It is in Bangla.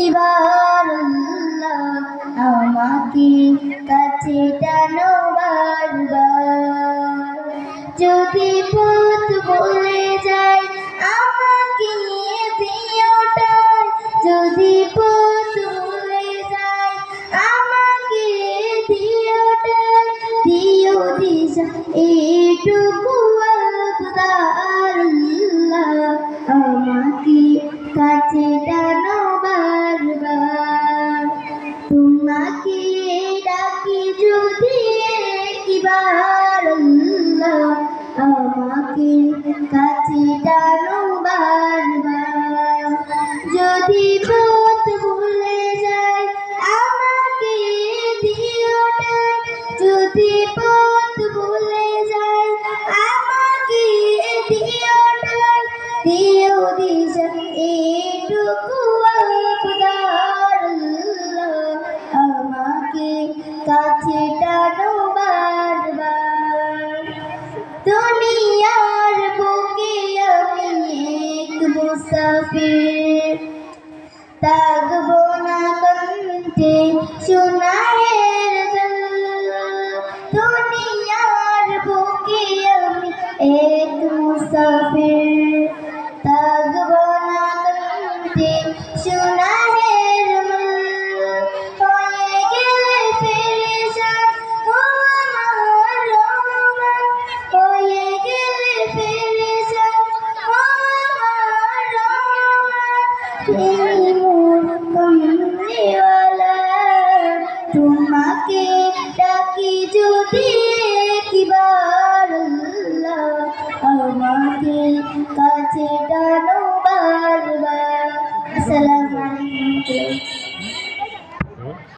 এবার আল্লাহ আমাকে কাছে টানো বারবার। যদি পথ ভুলে যাই আমাকে দিওটাই, যদি পথ ভুলে যাই আমাকে দিওটাই, দিও দিশা এইটুকু আবদার আল্লাহ আমাকে কাছে টানো বারবার। তোমাকে ডাকি যদি একবার আল্লাহ আমাকে কাছে টানো বারবার। যদি পথ ভুলে যাই আমাকে দিওটাই, যদি পথ ভুলে যাই আমাকে দিওটাই, দিও দিশা এইটুকু আবদার আল্লাহ আমাকে কাছে টানো বারবার। দুনিয়ার বুকে আমি এক মুসাফির, থাকবো না কণ্ঠে সোনাহের জল। দুনিয়ার বুকে আমি এক মুসাফির, থাকবো না কণ্ঠে সোনাহের